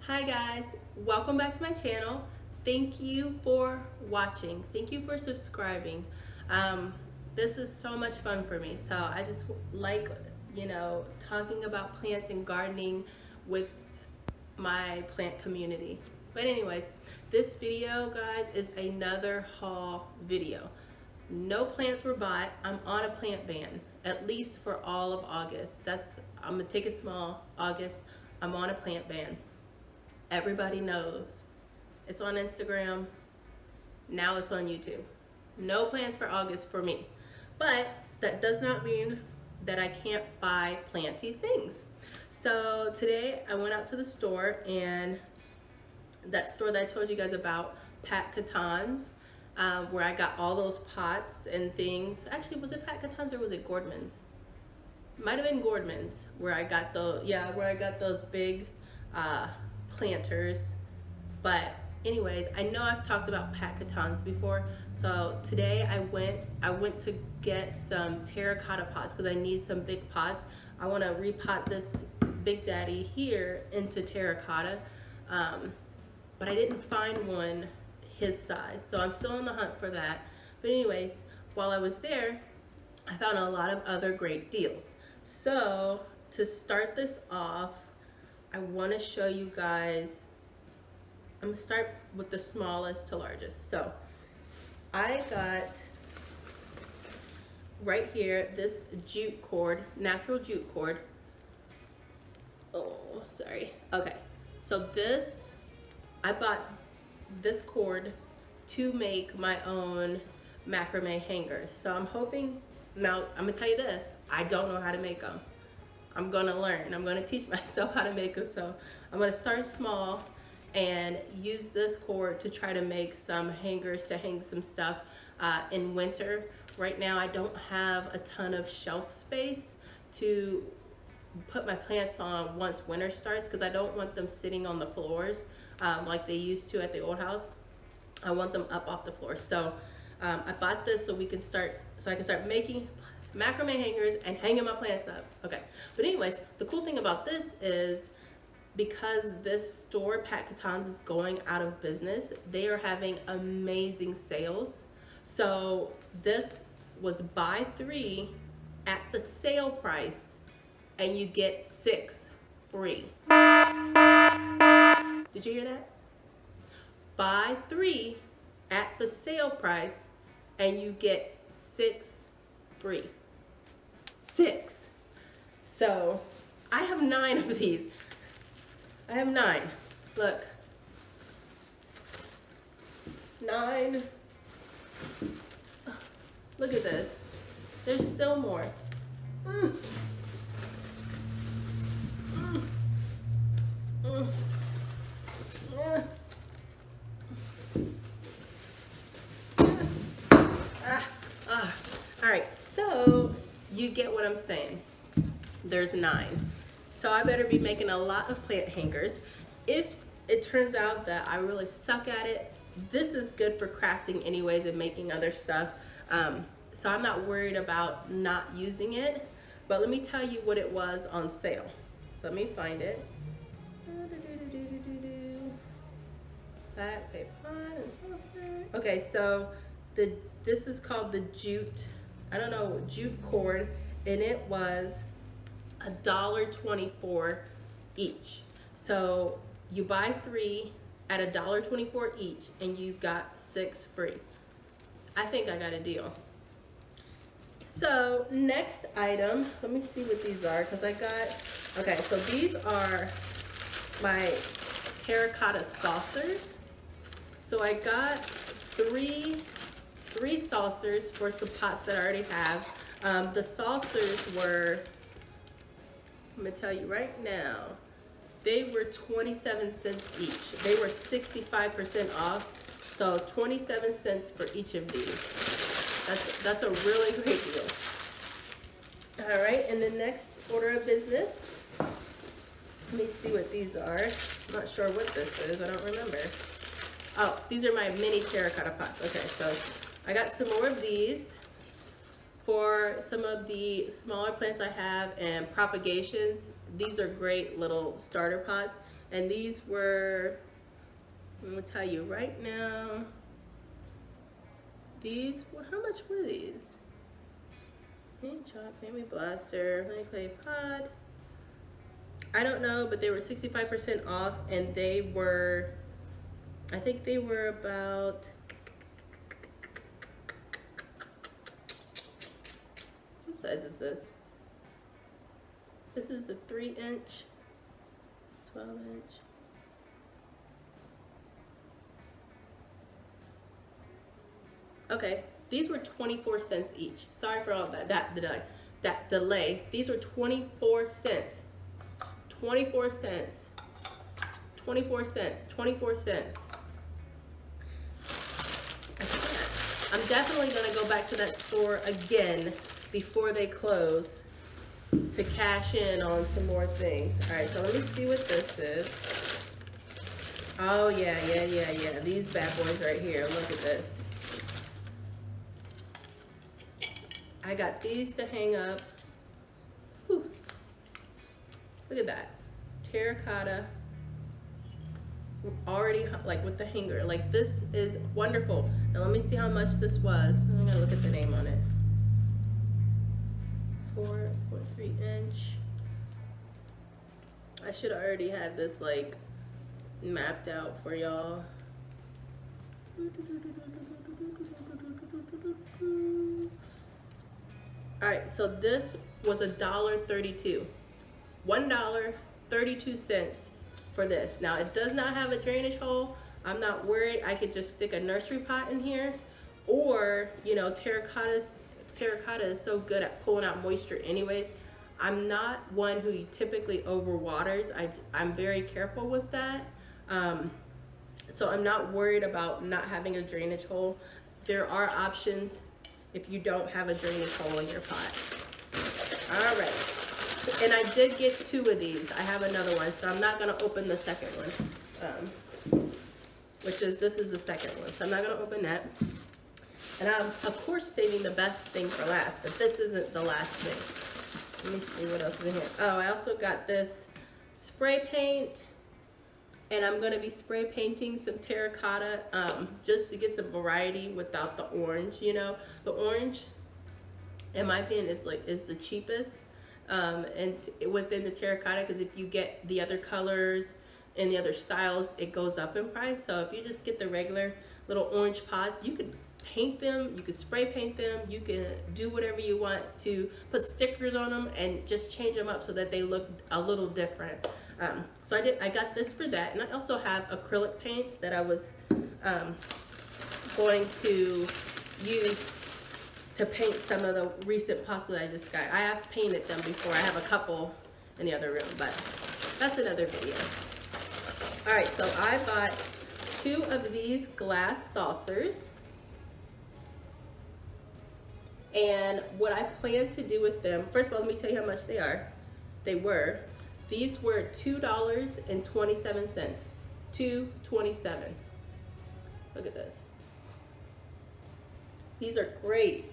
Hi guys, welcome back to my channel. Thank you for watching. Thank you for subscribing. This is so much fun for me. So I just like, talking about plants and gardening with my plant community. But anyways, this video, guys, is another haul video. No plants were bought. I'm on a plant ban, at least for all of August. I'm gonna take it small. August, I'm on a plant ban. Everybody knows. It's on Instagram. Now it's on YouTube. No plans for August for me. But that does not mean that I can't buy planty things. So today I went out to the store, and that store that I told you guys about, Catan's, where I got all those pots and things. Actually, was it Catan's or was it Gordman's? Might have been Gordman's where I got those big planters. But anyways, I know I've talked about Catan's before, so today I went to get some terracotta pots because I need some big pots. I want to repot this Big Daddy here into terracotta, but I didn't find one his size, so I'm still on the hunt for that. But anyways, while I was there, I found a lot of other great deals. So to start this off, I want to show you guys, I'm going to start with the smallest to largest. So I got right here this jute cord, natural jute cord. Oh, sorry. Okay, so I bought this cord to make my own macrame hanger. So I'm hoping, now I'm going to tell you this, I don't know how to make them. I'm gonna learn. I'm gonna teach myself how to make them. So I'm gonna start small and use this cord to try to make some hangers to hang some stuff in winter. Right now I don't have a ton of shelf space to put my plants on once winter starts, because I don't want them sitting on the floors like they used to at the old house. I want them up off the floor. So I bought this so I can start making macrame hangers and hanging my plants up. Okay, but anyways, the cool thing about this is, because this store, Catan's, is going out of business, they are having amazing sales. So this was buy 3 at the sale price and you get 6 free. Did you hear that? Buy 3 at the sale price and you get 6 free. 6. So I have 9 of these. I have 9. Look. 9. Look at this. There's still more. All right, so you get what I'm saying. There's 9. So I better be making a lot of plant hangers. If it turns out that I really suck at it, this is good for crafting anyways and making other stuff. So I'm not worried about not using it. But let me tell you what it was on sale. So let me find it. Okay, so this is called the jute cord, and it was $1.24 each. So you buy 3 at $1.24 each and you got 6 free. I think I got a deal. So next item, let me see what these are, because okay, so these are my terracotta saucers. So I got three saucers for some pots that I already have. The saucers were, I'm gonna tell you right now, they were 27 cents each. They were 65% off, so 27 cents for each of these. That's a really great deal. All right, and the next order of business, let me see what these are. I'm not sure what this is, I don't remember. Oh, these are my mini terracotta pots. Okay, so I got some more of these for some of the smaller plants I have and propagations. These are great little starter pots. And these were, I'm gonna tell you right now, these, how much were these? Paint chop, paint blaster, honey clay pod. I don't know, but they were 65% off, and they were, I think they were about, what size is this? This is the 3-inch, 12-inch. Okay, these were 24 cents each. Sorry for all that delay. These were 24 cents. 24 cents. 24 cents. 24 cents. I can't. I'm definitely gonna go back to that store again before they close to cash in on some more things. All right, so let me see what this is. Oh yeah. These bad boys right here. Look at this. I got these to hang up. Whew. Look at that. Terracotta. Already like with the hanger. Like this is wonderful. Now let me see how much this was. I'm gonna look at the name on it. 4.3 inch. I should have already had this like mapped out for y'all. Alright, so this was $1.32. $1.32 for this. Now it does not have a drainage hole. I'm not worried. I could just stick a nursery pot in here, or you know, terracotta is so good at pulling out moisture anyways. I'm not one who typically overwaters. I'm very careful with that. So I'm not worried about not having a drainage hole. There are options if you don't have a drainage hole in your pot. All right. And I did get 2 of these. I have another one, so I'm not gonna open the second one, this is the second one. So I'm not gonna open that. And I'm, of course, saving the best thing for last, but this isn't the last thing. Let me see what else is in here. Oh, I also got this spray paint, and I'm gonna be spray painting some terracotta, just to get some variety without the orange, you know. The orange, in my opinion, is the cheapest, and within the terracotta, because if you get the other colors and the other styles, it goes up in price. So if you just get the regular little orange pots, you could paint them, you can spray paint them, you can do whatever you want to put stickers on them and just change them up so that they look a little different. So I got this for that, and I also have acrylic paints that I was going to use to paint some of the recent pots that I just got. I have painted them before. I have a couple in the other room, but that's another video. All right, so I bought 2 of these glass saucers. And what I plan to do with them, first of all, let me tell you how much they are. These were $2.27. $2.27. Look at this. These are great.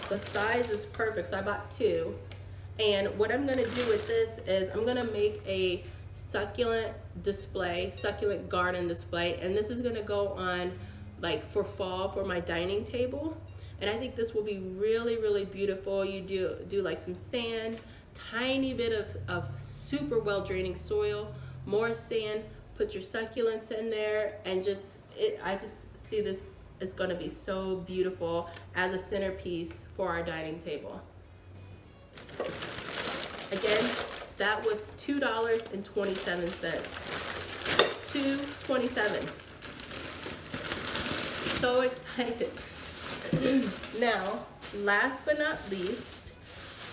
The size is perfect, so I bought 2. And what I'm gonna do with this is I'm gonna make a succulent display, succulent garden display, and this is gonna go on like for fall for my dining table. And I think this will be really, really beautiful. You do like some sand, tiny bit of super well draining soil, more sand, put your succulents in there, and I just see this, it's gonna be so beautiful as a centerpiece for our dining table. Again, that was $2.27. $2.27. So excited. Now, last but not least,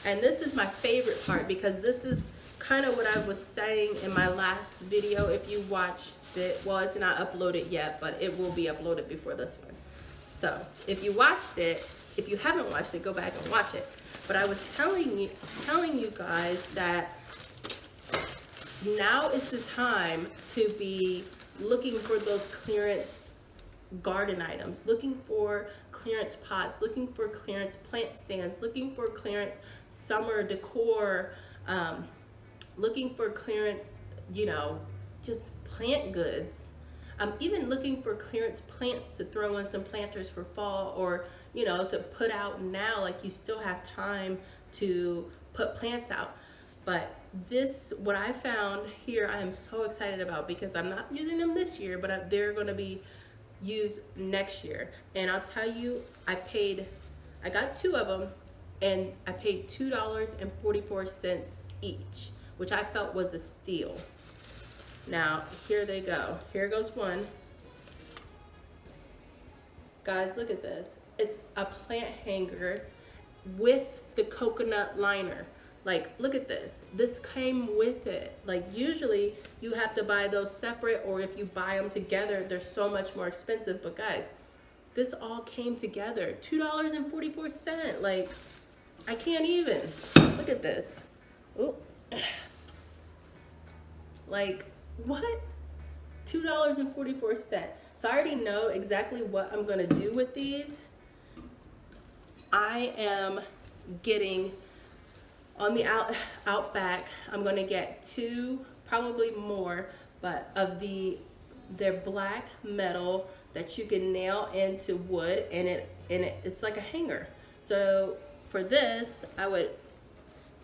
and this is my favorite part because this is kind of what I was saying in my last video. If you watched it, well, it's not uploaded yet, but it will be uploaded before this one. So if you watched it, if you haven't watched it, go back and watch it. But I was telling you guys that now is the time to be looking for those clearance garden items, looking for clearance pots, looking for clearance plant stands, looking for clearance summer decor, looking for clearance, you know, just plant goods. I'm even looking for clearance plants to throw in some planters for fall, or to put out now, like you still have time to put plants out. But this, what I found here, I am so excited about, because I'm not using them this year, but they're going to be used next year. And I'll tell you, I got 2 of them, and I paid $2.44 each, which I felt was a steal. Now, here they go. Here goes one. Guys, look at this. It's a plant hanger with the coconut liner. Like, look at this. This came with it. Like, usually you have to buy those separate, or if you buy them together, they're so much more expensive. But guys, this all came together. $2.44. Like, I can't even. Look at this. Ooh. Like, what? $2.44. So I already know exactly what I'm gonna do with these. I am getting, on the out back, I'm gonna get 2, probably more, but of they're black metal that you can nail into wood, and it's like a hanger. So for this, I would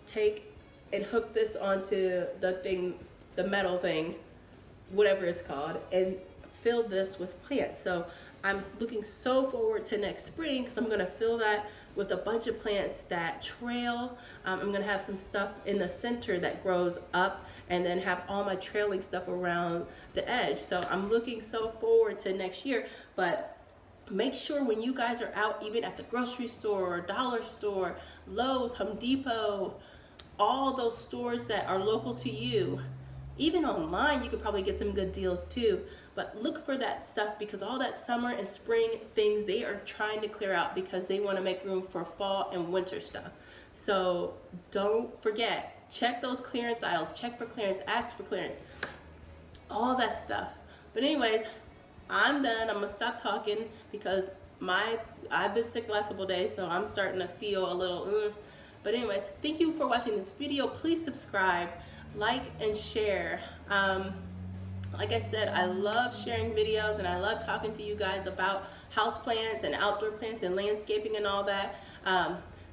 take and hook this onto the metal thing, whatever it's called, and fill this with plants. So I'm looking so forward to next spring, because I'm gonna fill that with a bunch of plants that trail. I'm gonna have some stuff in the center that grows up, and then have all my trailing stuff around the edge. So I'm looking so forward to next year. But make sure when you guys are out, even at the grocery store, or dollar store, Lowe's, Home Depot, all those stores that are local to you, even online, you could probably get some good deals too. But look for that stuff, because all that summer and spring things, they are trying to clear out, because they want to make room for fall and winter stuff. So don't forget, check those clearance aisles, check for clearance, ask for clearance, all that stuff. But anyways, I'm done. I'm gonna stop talking, because I've been sick the last couple days, so I'm starting to feel a little But anyways, thank you for watching this video. Please subscribe, like, and share. Like I said, I love sharing videos, and I love talking to you guys about houseplants and outdoor plants and landscaping and all that.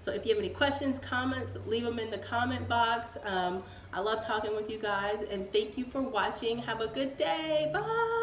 So if you have any questions, comments, leave them in the comment box. I love talking with you guys, and thank you for watching. Have a good day. Bye.